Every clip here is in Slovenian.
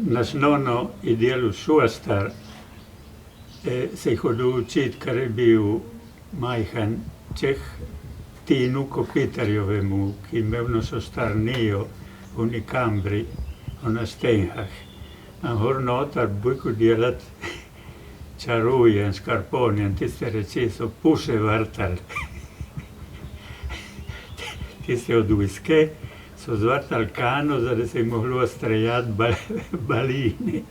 Naš nono je delal šostar, se je hodil učiti, ker je bil majhen, čeh Tinu Kopitarjevemu, ki je imel na šostarnijo v Nikambri, na Stenhah. A gor noter bojko delati čaruje in škarpone in tiste reči so puše vrtali. Tiste od viske so zvrtali kano, da se je moglo streljati balini.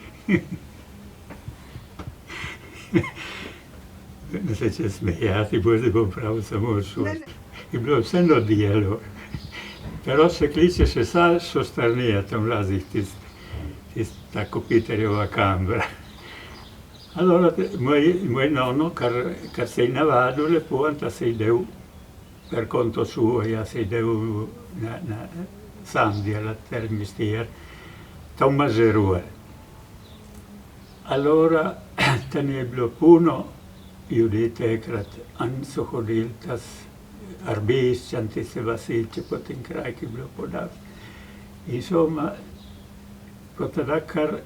Ne se če smejati, bo se bom pravil samo šost. Je bilo vseeno delo. Pero se kliče še šostarnija, tam vlazih tista Kopitarjeva kambra. Allora, moj nono, kar se je navadil lepo, da se je del per conto suo, jaz se je del sam delati per mestier, to mažeruje. Allora, tam je bilo puno ljudi takrat, in so hodili tas Arbiščan, tiste Vasilče, po tem kraj, ki je bilo podal. Insomma, potada kar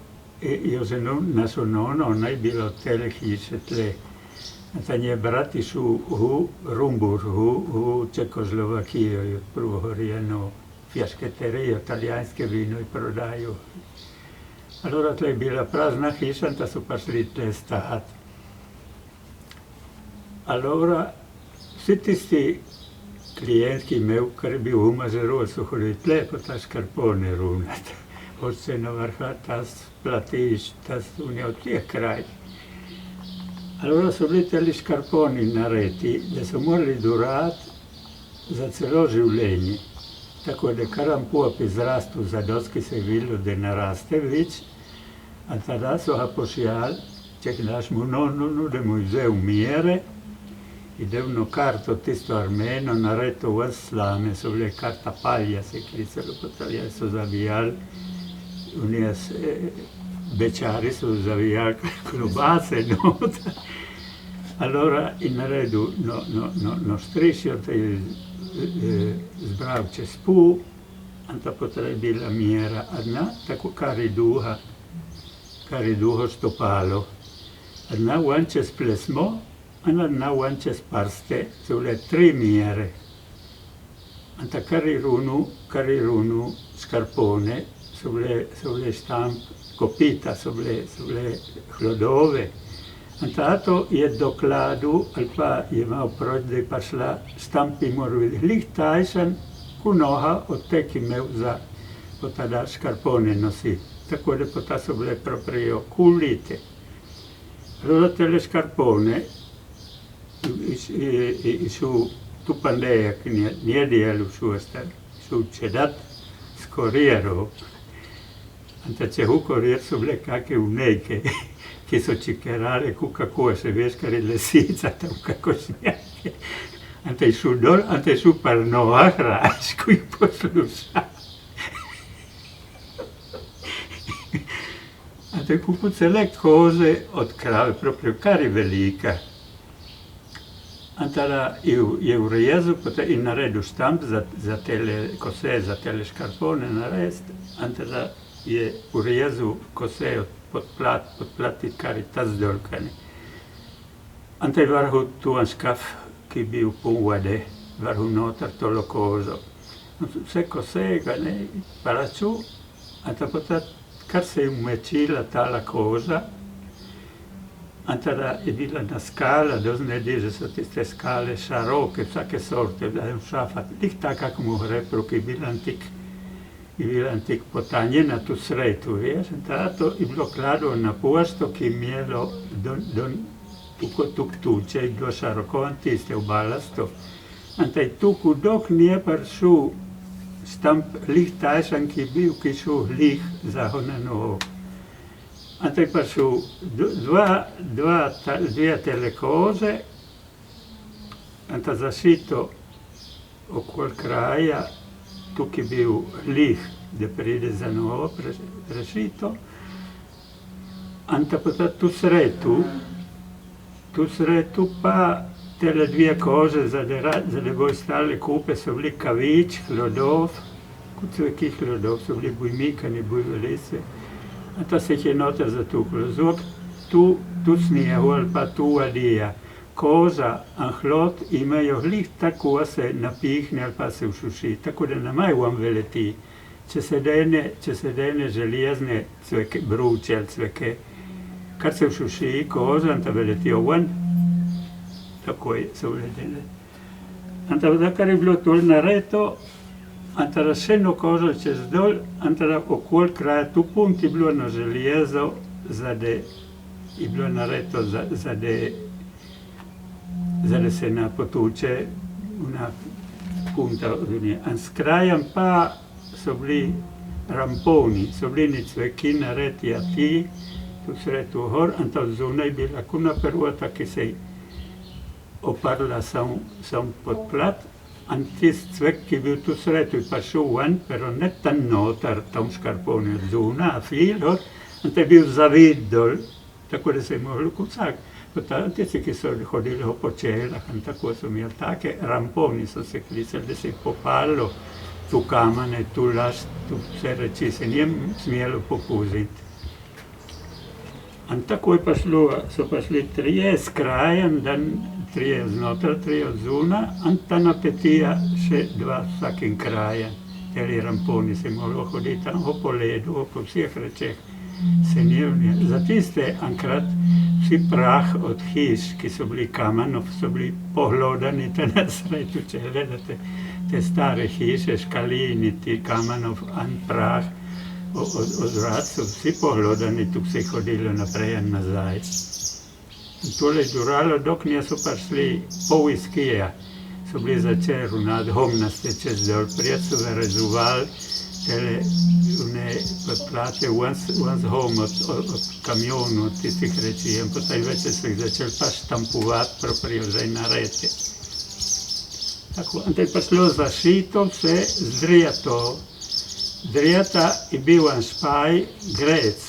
io se našo nono, ona je bila od tele hiše tle. Tam je brat išel v Rumburg, v Čekoslovakijo, je odprl eno fjašketerijo, italijanske vino je prodajal. Allora tle je bila prazna hiša, da so pa šli tle stati. Allora, vsi tisti klijenti, ki je imel, kar je bil v Mažeru, so hodili tle po ta škarpone runati. Od se na vrha tas platiš, tas unija od teh kraj. Allora so bili teli škarponi naredi, da so morali durati za celo življenje. Tako da kar en pop izrastel zadosti, ki se je videlo, da ne raste več. A tada so ga pošiljali, če našemu nonu, da mu je vzel mjere in da je karto tisto armeno naredil v slame, so bile karta palja, se je klicalo po Italijani, so zavijali. Bečari so zavijali klobase noter. Allora je naredil no strišjo, da je zbral čez pol, in ta potem je bila mjera jedna, tako kar je duho stopalo. Jedna ven čez plesmo, in jedna ven čez prste, so bile 3 mjere. In ta kar je runil škarpone, so bile štamp, kopita so bile hlodove. In tato je dokladil, ali pa je imel proč, da je pa šla štampi moral videti. Lih tajšen, ko noha od te, ki imel za potada škarpone nositi. Tako da pota so bile proprio kulite. Allora tele škarpone, išel tu pandeja, ki nije delal šostar, išel čedat s korierov. In ta če v korier so bile kake vnejke, ki so čikerale, kako se veš, kar je lesica, tam kako smjake. In ta je šel dol, in ta je šel par noah raš, ko jih poslušal. In ta je kupil cele koze od krave, proprio, kar je velika. In tada je urezal in naredil štamp za tele kose, za tele škarpone narediti. In tada je urezal kose podplati, kar je ta zdolkani. In ta je vrhul tu en škaf, ki je bil poln vode, vrhul noter tolo kozo. Vse kose ga ne paraču, in ta potem, kar se je umečila tala koza, in tada je bila na skala, doznedi, že so tiste skale šaroke, vsake sorte, da je všafati. Lih tako, kako mu repro, ki je bila antik potanjena tu sretu, veš, in tato je bilo klado na pošto, ki je imelo tuk tuče, je bilo šarokovan tiste v balasto. In ta je tuku, dok nije prišel štamp lih tajšan, ki je bil, ki je šel lih za na novo. In ta je prišel dve tele koze, in ta zašito okoli kraja, tukaj je bil lih, da pride za novo prešito. In ta potem tu sretu pa tele dve kože, za da bo ostale kupe, so bili kavič, hlodov, kot so ki hlodov, so bili bujmikani, bujvelese. anta se je noter zatuklo. Zvok tu snijehol pa tu adija. Koza in hlod imajo glih tako se napihne ali pa se ušuši, tako da namaj vam veleti. Če se dene železne cveke, bruče ali cveke, kar se ušuši koza, anta veletijo ven, takoj so vledene. Anta da kar je bilo tol nareto, anta da še no kožo čez dol, anta da okol kraja tu punt je bilo na železo, je bilo nareto da se napotuče una punta od nje. A s krajem pa so bili ramponi, so bili ni cveki nareti ti, tu sretu gor, anta od zunaj bila kuna prvota, ki se oparla sam pod plat, an tis cvek, ki bil tu sretu je pa šel ven, pero ne tan notar, tam škarponi od zuna, a filo, anta je bil zavid dol, tako da se je moglo kucak. Tisti, ki so hodili po čelah, in tako so imeli take ramponi, so se klicali, da se je popalo tu kamane, tu laž, tu vse reči, se njem smelo popuziti. In tako je pa šlo, so pa šli trije s krajem, trije znotraj, trije od zuna, in ta napetija še dva vsakim krajem. Teli ramponi se je moglo hoditi tam po ledu, po vseh rečeh. Za tiste enkrat vsi prah od hiš, ki so bili kamenov, so bili pohlodani na sretu čele, da te stare hiše, škalini, ti kamenov, an prah od vrat so vsi pohlodani, tu se je hodilo naprej in nazaj. In tole je duralo, doknje so pa šli pol iskija, so bili začeli nad homnaste čez dol, prijed so zarezuvali tele plate once home od kamionu, od tistih reči, in potem več so jih začeli pa štampovati proprio zdaj na rete. Tako, in te pa šlo zašito vse z Drijato. Drijata je bil en špaj, Grec,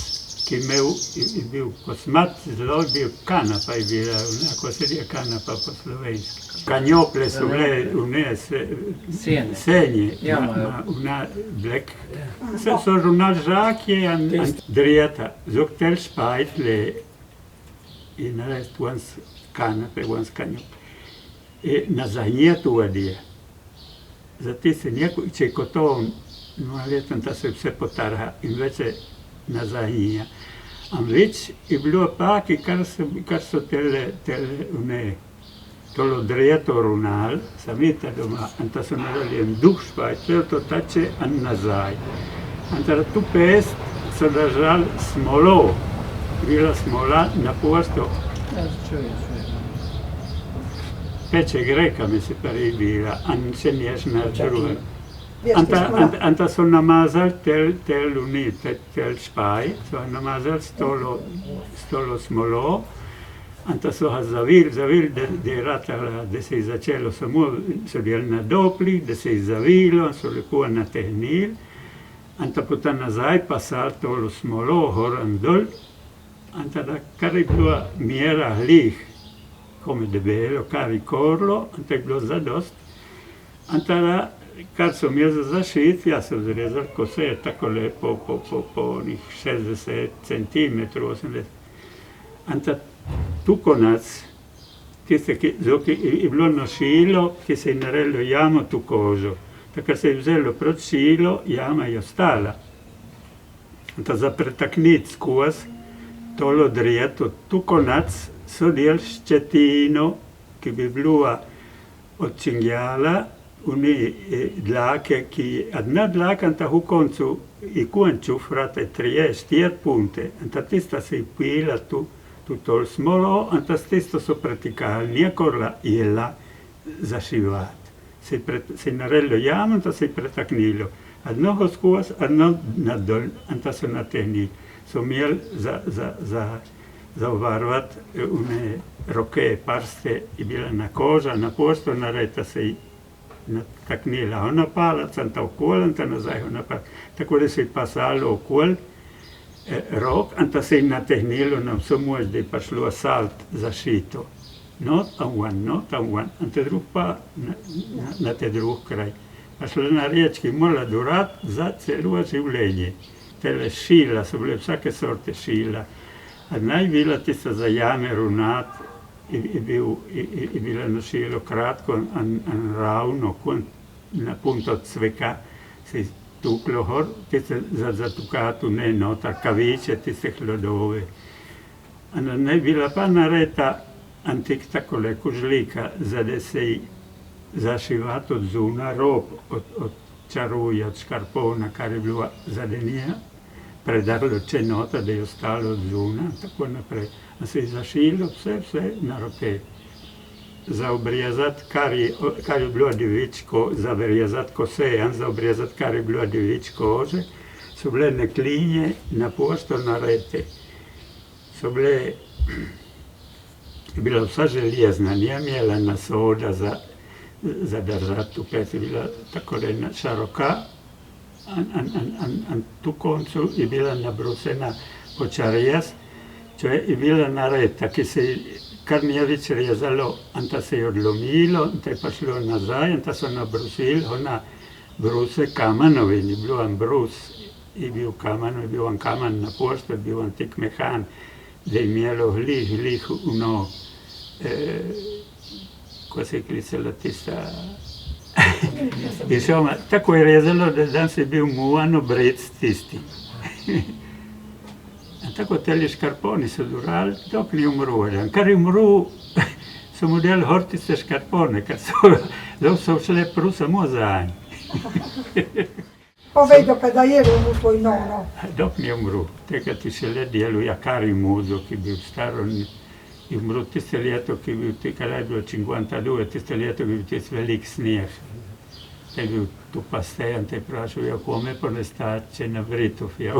ki je bil kosmat, zelo je bil kanapa, je bila, ko se je kanapa po slovenski. Kanjople so bile senje, blek. So runali žakje in Drijata. Zog tel špajt le je narediti once kanape, once kanjople. Na zanjetu vadije. Zati se neko, če je kotovom, letom ta se vse potarha in več se na zanjija. Am več je bilo paki, kar so tolo Drijato runal, samita doma, in ta so naredili en duh špajt, to tače in nazaj. In tada tu pest so držali smolo, bila smola na posto. Peče Greka mi se pari bila, in se nješ naredili. Anta so namazali tel špaj, so namazali s tolo smolo, anta so ga zavili, da se je začelo samo, so bili na doplih, da se je zavilo, so lepo natehnili, anta potem nazaj pasali tolo smolo, gor in dol, anta da kar je bilo mjera glih, come debelo, kar je korlo, anta je bilo zadost, anta da kar so imeli za zašiti, ja so zrezali kose, tako lepo po onih 60 centimetrov, 80. Anta tu konac, tiste, je bilo nošilo, ki se je naredilo jamo tu kožo. Takrat se je vzelo proti šilo, jama je ostala. Anta za pretakniti skozi tolo Drijato, tu konac so del ščetino, ki bi bila od čingjala, une dlake, ki jedna dlaka, anta v koncu i konču frate 3-4 punte, anta tista se je pila tu tol smolo, anta tisto so pretikali, nijekorla jela zašivati. Se je naredilo jamo, anta se je pretaknilo. Adno go skozi, adno nadol, anta so natehnili. So imeli za obarvati une roke, parste, je bila na koža, na posto narejta se je nataknila ona palac, anta okol, anta nazaj ona palac. Tako da se je pasalo okol rok, anta se je natehnilo na vso moč, da je pa šlo salt zašito. Not and one, anta drug pa na te drug kraj. Pa šla na reč, ki mora durati za celo življenje. tele šila, so bile vsake sorte šila. A najbila tista za jame runat je bilo eno šilo kratko in ravno, na punto cveka se je tuklo gor, tiste za tukatu ne notar, kaviče, tiste hlodove. A najbila pa nareta antik takole kužlika, da se je zašivat od zuna rob, od čaruja, od škarpona, kar je bilo zadenija, predarlo čenota, da je ostalo od zuna, tako naprej. A se je zašilo vse na roke. Za obrezati, kar je bilo devičko, za obrezati kosejan, za obrezati, kar je bilo devič kože, so bile neklinje na pošto narete. So bile, je bila vsa železna, nije imela nasoda za držati v pet, je bila takole šaroka, in tu koncu je bila nabrusena počarjaz, če je bila nareta, ki se je kar nije več rezalo, in ta se je odlomilo, in ta je pa šlo nazaj, in ta so nabrusili, ona bruse kamanovi, ni bilo en brus, je bil kamen, je bil en kamen na pošto, je bil antik mehan, da je imelo glih, ono, ko se je klicala tista, insomma, tako je rezalo, da danes je bil muvan obrec tisti. Tako teli škarponi so durali, dok ni umrl. Kar je umrl, so mu delali gor tiste škarpone, ker so šle prav samo zanj. Povej, dokada je umrl tvoj nono? Dok ni umrl, tega ti še le deluje, kar je muzo, ki je bil star, je umrl tiste leto, ki je bil, kada je bilo 52, tiste leto, ki je bil tiste velik snijeh. Te je bil tu pastejan, te je prašal, ja, kome pa ne stati, če na Vritov, ja,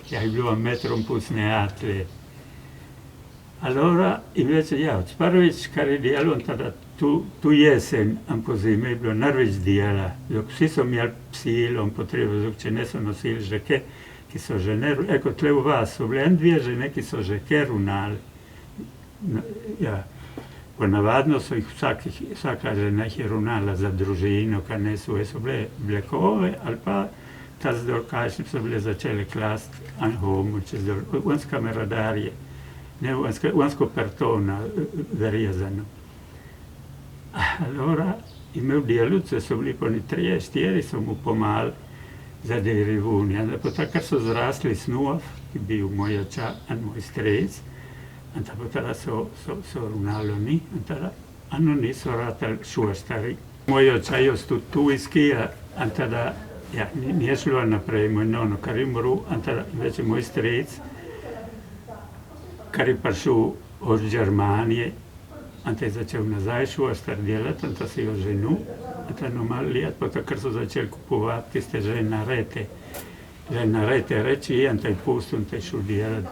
je bilo metrom pusne atle. Allora, invece, ja, prvič, kar je delo, tada tu jesen, in po zimi je bilo največ dela. Vsi so imeli psilom potrebo, če ne so nosili žeke, ki so žene, eko, tle v vas so bile dve žene, ki so žeke runali. Ja, ponavadno so jih vsaka žena je runala za družino, kar ne so bile blekove, ali pa ta zdol, kakšne so bile začele klast an homu, čez dol, vanska meradarje, ne vansko pertona verjezano. Allora, imel deluce, so bili poni 3-4, so mu pomagali za derivuni. Potem, kar so zrasli snov, ki je bil moj oča in moj strec, in potem so runali oni, in tada oni so ratali šuštari. Moj oča je ostal tu iz Kija, in tada ja, nije šlo naprej, moj nono, kar je umrl, in tada več je moj strec, kar je prišel od Germanije, in ta je začel nazaj šuštar delati, in ta se je oženil, in ta malo let, potem, ker so začeli kupovati tiste ženarete reči, in ta je pustil, in ta je šel delati.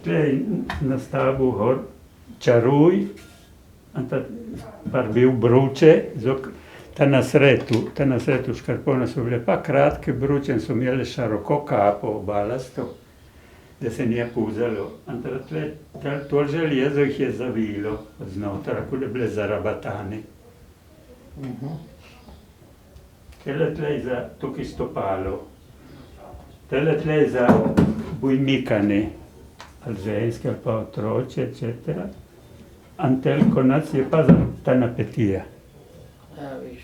Tle na stavu gor čaruj, in ta par bil bruče, ta na sretu škarpone so bile pa kratke bruče in so imeli šaroko kapo, balasto, da se nije puzalo. In to železo jih je zavilo od znotraj, kot da bile zarabatane. Tele tle je za tukaj stopalo, tele tle je za bujmikane, ali ženske, ali pa otroče, etc. In tel konac je pa za ta napetija. Ja, viš.